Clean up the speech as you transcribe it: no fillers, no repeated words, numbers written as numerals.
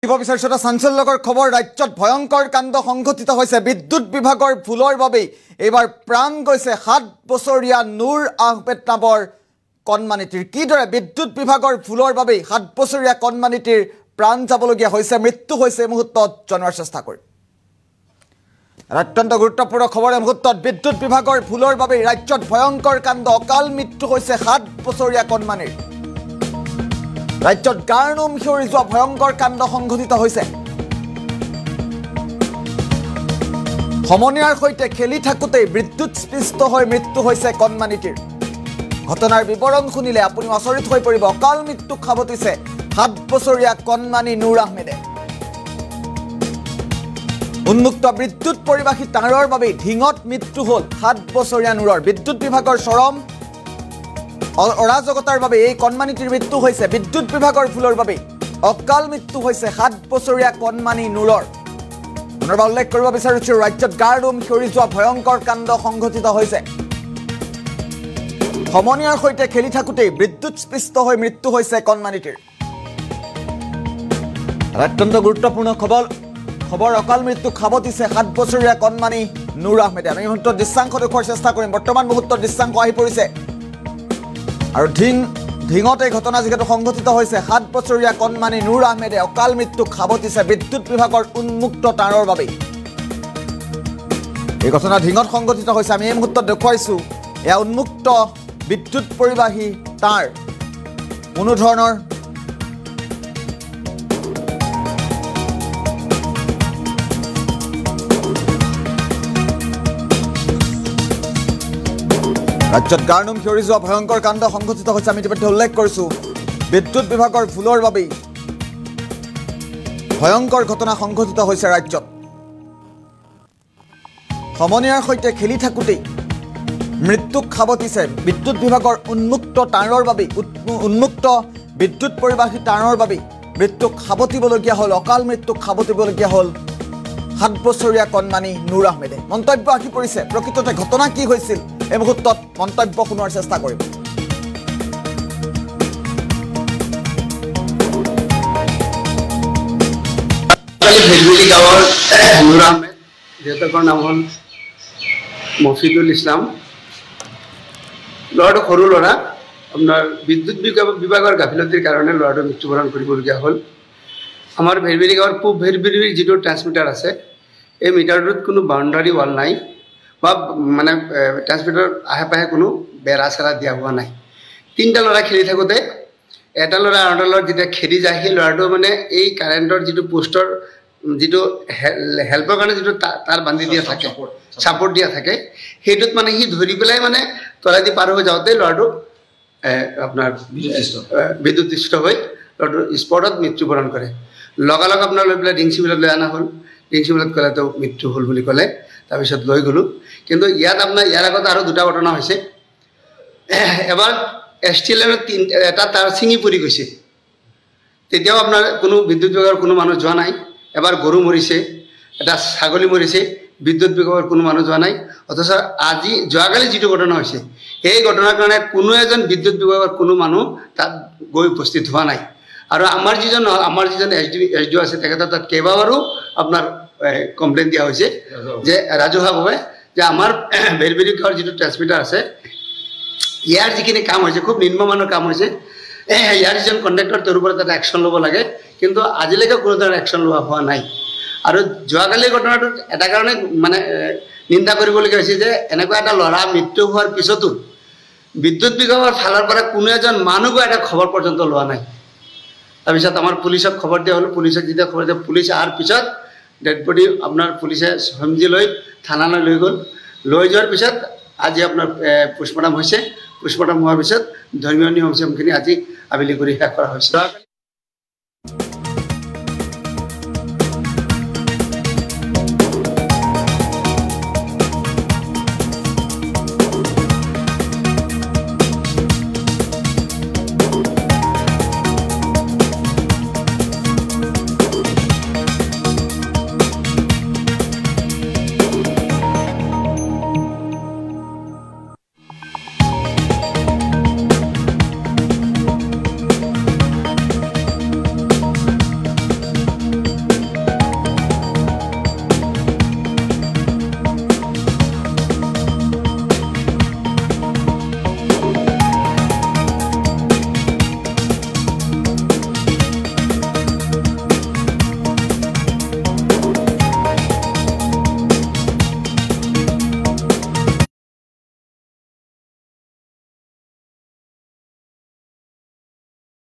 বিচাৰিছোঁ চাঞ্চল্যকৰ খবৰ ৰাজ্যত ভয়ংকৰ কাণ্ড সংঘটিত হৈছে বিদ্যুৎ বিভাগৰ ভুলৰ বাবেই এইবাৰ প্ৰাণ গৈছে 7 বছৰীয়া নুৰ আহমেদ নামৰ কণমানিটিৰ কিদৰে বিদ্যুৎ বিভাগৰ ভুলৰ বাবেই 7 বছৰীয়া কণমানিটিৰ প্ৰাণ যাবলগীয়া হৈছে মৃত্যু হৈছে এই মুহূৰ্তত জনোৱাৰ চেষ্টা কৰিম অত্যন্ত গুৰুত্বপূৰ্ণ খবৰ এই মুহূৰ্তত বিদ্যুৎ বিভাগৰ ভুলৰ বাবেই ৰাজ্যত ভয়ংকৰ কাণ্ড অকাল মৃত্যু হৈছে 7 বছৰীয়া কণমানিৰ ৰাজ্যত গাৰ্নুম হিয়ৰি যোৱা ভয়ংকৰ কাণ্ড সংঘটিত হৈছে সমনীয়াৰ সৈতে খেলি থাকোঁতে বিদ্যুৎ স্পৃষ্ট হৈ মৃত্যু হৈছে কণমানিটিৰ ঘটনাৰ বিৱৰণ শুনিলে আপুনি আচৰিত হৈ পৰিব অকাল মৃত্যুক সাৱটিছে 7 বছৰীয়া কণমানি নুৰ আহমেদে উন্মুক্ত বিদ্যুৎ পৰিবাহী তাঁৰৰ বাবে ঢিঙত মৃত্যু হ'ল 7 বছৰীয়া নুৰৰ বিদ্যুৎ বিভাগৰ চৰম অৰাজকতাৰ বাবে এই কণমানিটিৰ মৃত্যু হৈছে বিদ্যুৎ বিভাগৰ ভুলৰ বাবে অকাল মৃত্যু হৈছে 7 বছৰীয়া কণমানি নুৰৰ পুনৰবাৰ উল্লেখ কৰিব বিচাৰিছোঁ ৰাজ্যত গাৰ্নুম হিয়ৰি যোৱা ভয়ংকৰ কাণ্ড সংঘটিত হৈছে সমনীয়াৰ সৈতে খেলি থাকোঁতেই বিদ্যুৎ স্পৃষ্ট হৈ মৃত্যু হৈছে কণমানিটিৰ অত্যন্ত গুৰুত্বপূৰ্ণ খবৰ অকাল মৃত্যুক সাৱটিছে 7 বছৰীয়া কণমানি নুৰ আহমেদে আমি মুহূৰ্তত দৃশ্যাংশ দেখুৱাৰ চেষ্টা কৰিম বৰ্তমান মুহূৰ্তত দৃশ্যাংশ আহি পৰিছে আৰু ঢিঙত এই ঘটনা যেহেতু সংঘটিত হৈছে 7 বছৰীয়া কণমানি নুৰ আহমেদে অকাল মৃত্যুক সাৱটিছে বিদ্যুৎ বিভাগৰ উন্মুক্ত তাঁৰৰ বাবে এই ঘটনা ঢিঙত সংঘটিত হৈছে আমি এই মুহূৰ্তত দেখুৱাইছোঁ এয়া উন্মুক্ত বিদ্যুৎ পৰিবাহী তাঁৰ কোনো ধৰণৰ ৰাজ্যত গাৰ্নুম হিয়ৰি যোৱা ভয়ংকৰ কাণ্ড সংঘটিত হৈছে আমি ইতিমধ্যে উল্লেখ কৰিছোঁ বিদ্যুৎ বিভাগৰ ভুলৰ বাবেই ভয়ংকৰ ঘটনা সংঘটিত হৈছে ৰাজ্যত সমনীয়াৰ সৈতে খেলি থাকোঁতেই মৃত্যুক সাৱটিছে বিদ্যুৎ বিভাগৰ উন্মুক্ত তাঁৰৰ বাবেই উন্মুক্ত বিদ্যুৎ পৰিবাহী তাঁৰৰ বাবেই মৃত্যুক সাৱটিবলগীয়া হ'ল অকাল মৃত্যুক সাৱটিবলগীয়া হ'ল 7 বছৰীয়া কণমানি নুৰ আহমেদে মন্তব্য আহি পৰিছে প্ৰকৃততে ঘটনা কি হৈছিল এই মুহূৰ্তত মন্তব্য শুনোৱাৰ চেষ্টা কৰিম ভেলভেলি গাঁৱৰ নুৰ আহমেদ দেউতাকৰ নাম হ'ল মফিদুল ইছলাম ল'ৰাটো সৰু ল'ৰা আপোনাৰ বিদ্যুৎ বিভাগৰ গাফিলতিৰ কাৰণে ল'ৰাটো মৃত্যুবৰণ কৰিবলগীয়া হ'ল আমাৰ ভেলভেলি গাঁৱৰ পূব ভেলভেলিৰ যিটো ট্ৰান্সমিটাৰ আছে এই মিটাৰটোত কোনো বাউণ্ডাৰী ৱাল নাই বা মানে ট্ৰান্সমিটাৰ আহে পাহে কোনো বেৰা চেৰা দিয়া হোৱা নাই তিনিটা ল'ৰা খেলি থাকোঁতে এটা ল'ৰা আৰু এটা ল'ৰা যেতিয়া খেলি যায় সেই ল'ৰাটো মানে এই কাৰেণ্টৰ যিটো পোষ্টৰ যিটো হেল্পৰ কাৰণে যিটো তাৰ বান্ধি দিয়া থাকে ছাপৰ্ট দিয়া থাকে সেইটোত মানে সি ধৰি পেলাই মানে তলেদি পাৰ হৈ যাওঁতে ল'ৰাটো আপোনাৰ বিদ্যুৎস্পৃষ্ট হৈ ল'ৰাটো স্পটত মৃত্যুবৰণ কৰে লগালগ আপোনাৰ লৈ পেলাই ডিংচিবিলত লৈ অনা হ'ল ডিংচিবিলত ক'লে তেওঁ মৃত্যু হ'ল বুলি ক'লে তাৰপিছত লৈ গ'লোঁ কিন্তু ইয়াত আপোনাৰ ইয়াৰ আগত আৰু দুটা ঘটনা হৈছে এবাৰ STLৰ এটা তাৰ ছিঙি পৰি গৈছে তেতিয়াও আপোনাৰ কোনো বিদ্যুৎ বিভাগৰ কোনো মানুহ যোৱা নাই এবাৰ গৰু মৰিছে এটা ছাগলী মৰিছে বিদ্যুৎ বিভাগৰ কোনো মানুহ যোৱা নাই অথচ আজি যোৱাকালি যিটো ঘটনা হৈছে সেই ঘটনাৰ কাৰণে কোনো এজন বিদ্যুৎ বিভাগৰ কোনো মানুহ তাত গৈ উপস্থিত হোৱা নাই আৰু আমাৰ যিজন SDO আছে তেখেতৰ তাত কেইবাবাৰো আপোনাৰ কমপ্লেইন দিয়া হৈছে যে ৰাজহুৱাভাৱে যে আমাৰ ভেলভেলি গাঁৱৰ যিটো ট্ৰান্সমিটাৰ আছে ইয়াৰ যিখিনি কাম হৈছে খুব নিম্নমানৰ কাম হৈছে ইয়াৰ যিজন কণ্ডাক্টৰ তেওঁৰ ওপৰত এটা একশ্যন ল'ব লাগে কিন্তু আজিলৈকে কোনো ধৰণৰ একশ্যন লোৱা হোৱা নাই আৰু যোৱাকালিৰ ঘটনাটোত এটা কাৰণে মানে নিন্দা কৰিবলগীয়া হৈছে যে এনেকুৱা এটা ল'ৰা মৃত্যু হোৱাৰ পিছতো বিদ্যুৎ বিভাগৰ ফালৰ পৰা কোনো এজন মানুহকো এটা খবৰ পৰ্যন্ত লোৱা নাই তাৰপিছত আমাৰ পুলিচক খবৰ দিয়া হ'ল পুলিচক যেতিয়া খবৰ দিয়া পুলিচ অহাৰ পিছত ডেড বডি আপোনাৰ পুলিচে সমজি লৈ থানালৈ লৈ গ'ল লৈ যোৱাৰ পিছত আজি আপোনাৰ পোষ্টমৰ্টম হৈছে পোষ্টমৰ্টম হোৱাৰ পিছত ধৰ্মীয় নিয়ম চিয়মখিনি আজি আবেলি কৰি শেষ কৰা হৈছে